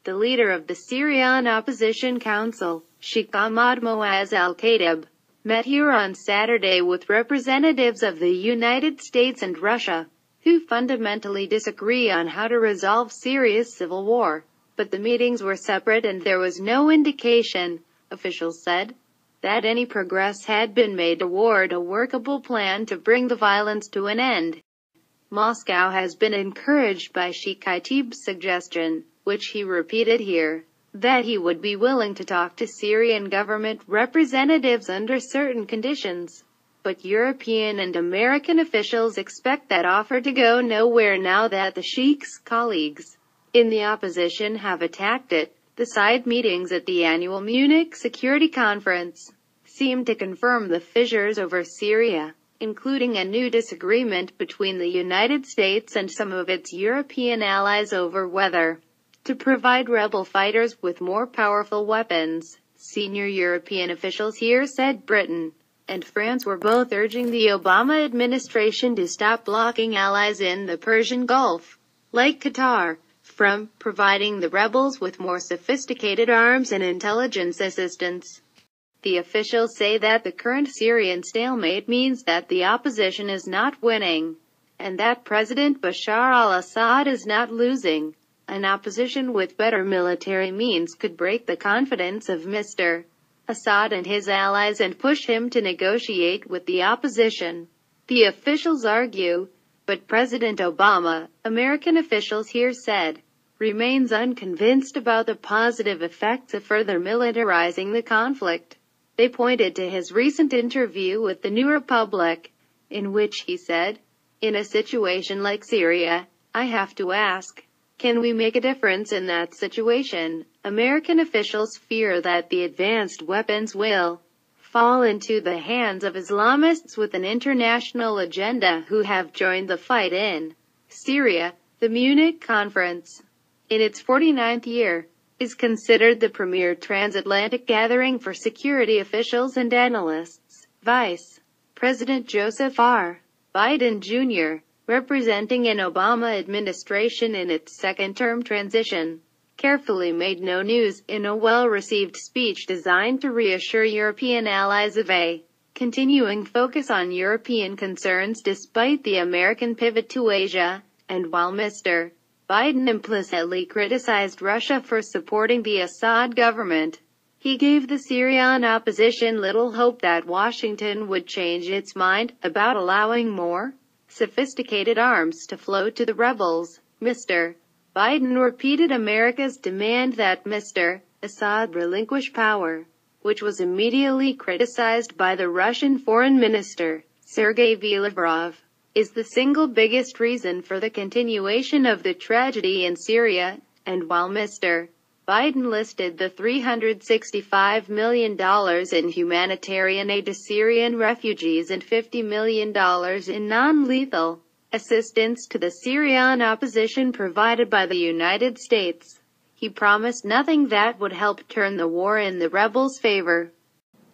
The leader of the Syrian Opposition Council, Sheik Ahmad Moaz al-Khatib, met here on Saturday with representatives of the United States and Russia, who fundamentally disagree on how to resolve Syria's civil war. But the meetings were separate and there was no indication, officials said, that any progress had been made toward a workable plan to bring the violence to an end. Moscow has been encouraged by Sheik Ahmad's suggestion, which he repeated here, that he would be willing to talk to Syrian government representatives under certain conditions. But European and American officials expect that offer to go nowhere now that the Sheik's colleagues in the opposition have attacked it. The side meetings at the annual Munich Security Conference seem to confirm the fissures over Syria, including a new disagreement between the United States and some of its European allies over whether to provide rebel fighters with more powerful weapons. Senior European officials here said Britain and France were both urging the Obama administration to stop blocking allies in the Persian Gulf, like Qatar, from providing the rebels with more sophisticated arms and intelligence assistance. The officials say that the current Syrian stalemate means that the opposition is not winning, and that President Bashar al-Assad is not losing. An opposition with better military means could break the confidence of Mr. Assad and his allies and push him to negotiate with the opposition, the officials argue. But President Obama, American officials here said, remains unconvinced about the positive effects of further militarizing the conflict. They pointed to his recent interview with the New Republic, in which he said, "In a situation like Syria, I have to ask, can we make a difference in that situation?" American officials fear that the advanced weapons will fall into the hands of Islamists with an international agenda who have joined the fight in Syria. The Munich Conference, in its 49th year, is considered the premier transatlantic gathering for security officials and analysts. Vice President Joseph R. Biden Jr., representing an Obama administration in its second-term transition, carefully made no news in a well-received speech designed to reassure European allies of a continuing focus on European concerns despite the American pivot to Asia. And while Mr. Biden implicitly criticized Russia for supporting the Assad government, he gave the Syrian opposition little hope that Washington would change its mind about allowing more sophisticated arms to flow to the rebels. Mr. Biden repeated America's demand that Mr. Assad relinquish power, which was immediately criticized by the Russian Foreign Minister, Sergey V. Lavrov, is the single biggest reason for the continuation of the tragedy in Syria. And while Mr. Biden listed the $365 million in humanitarian aid to Syrian refugees and $50 million in non-lethal assistance to the Syrian opposition provided by the United States, he promised nothing that would help turn the war in the rebels' favor.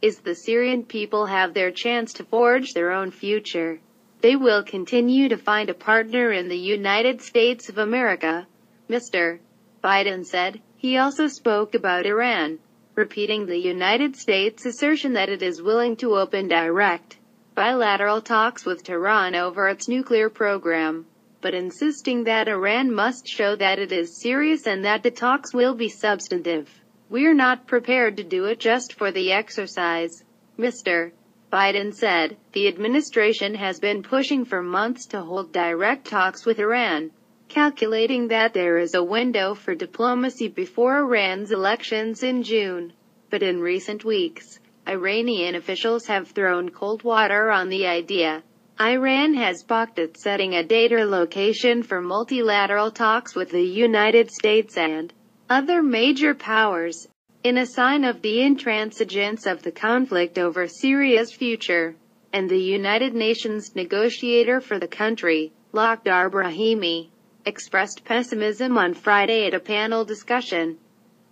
Is the Syrian people have their chance to forge their own future. They will continue to find a partner in the United States of America, Mr. Biden said. He also spoke about Iran, repeating the United States' assertion that it is willing to open direct bilateral talks with Tehran over its nuclear program, but insisting that Iran must show that it is serious and that the talks will be substantive. "We're not prepared to do it just for the exercise," Mr. Biden said. The administration has been pushing for months to hold direct talks with Iran, calculating that there is a window for diplomacy before Iran's elections in June. But in recent weeks, Iranian officials have thrown cold water on the idea. Iran has balked at setting a date or location for multilateral talks with the United States and other major powers, in a sign of the intransigence of the conflict over Syria's future. And the United Nations negotiator for the country, Lakhdar Brahimi, expressed pessimism on Friday at a panel discussion.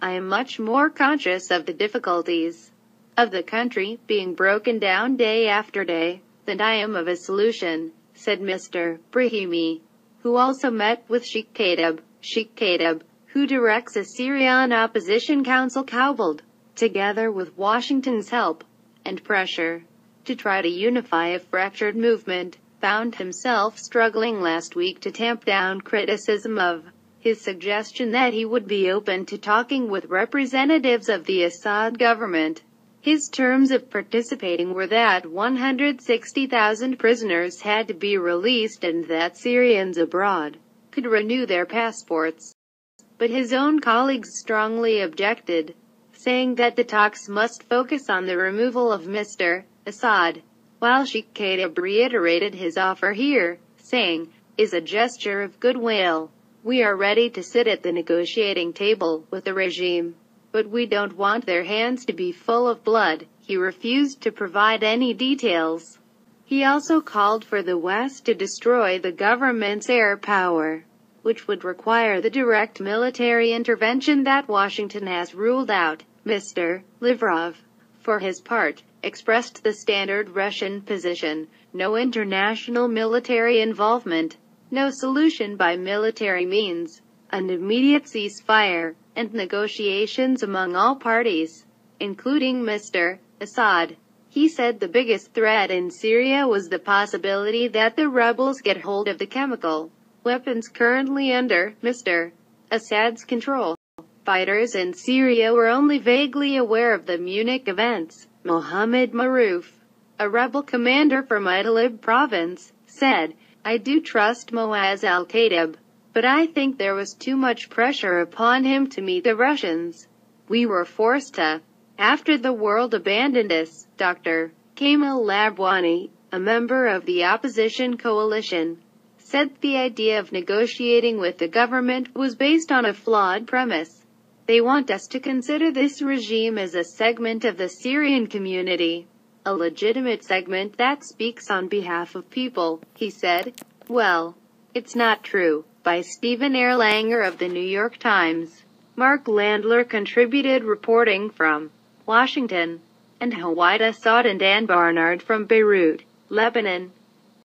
"I am much more conscious of the difficulties of the country being broken down day after day than I am of a solution," said Mr. Brahimi, who also met with Sheik Ahmad, who directs a Syrian opposition council cobbled together with Washington's help and pressure to try to unify a fractured movement, found himself struggling last week to tamp down criticism of his suggestion that he would be open to talking with representatives of the Assad government. His terms of participating were that 160,000 prisoners had to be released and that Syrians abroad could renew their passports. But his own colleagues strongly objected, saying that the talks must focus on the removal of Mr. Assad, while Sheik Ahmad reiterated his offer here, saying, "is a gesture of goodwill. We are ready to sit at the negotiating table with the regime, but we don't want their hands to be full of blood." He refused to provide any details. He also called for the West to destroy the government's air power, which would require the direct military intervention that Washington has ruled out. Mr. Lavrov, for his part, expressed the standard Russian position: no international military involvement, no solution by military means, an immediate ceasefire, and negotiations among all parties, including Mr. Assad. He said the biggest threat in Syria was the possibility that the rebels get hold of the chemical weapons currently under Mr. Assad's control. Fighters in Syria were only vaguely aware of the Munich events. Mohammed Maruf, a rebel commander from Idlib province, said, "I do trust Moaz al-Khatib, but I think there was too much pressure upon him to meet the Russians. We were forced to. After the world abandoned us." Dr. Kamal Labwani, a member of the opposition coalition, said the idea of negotiating with the government was based on a flawed premise. "They want us to consider this regime as a segment of the Syrian community, a legitimate segment that speaks on behalf of people," he said. "Well, it's not true." By Stephen Erlanger of the New York Times. Mark Landler contributed reporting from Washington, and Hawaii Assad and Dan Barnard from Beirut, Lebanon.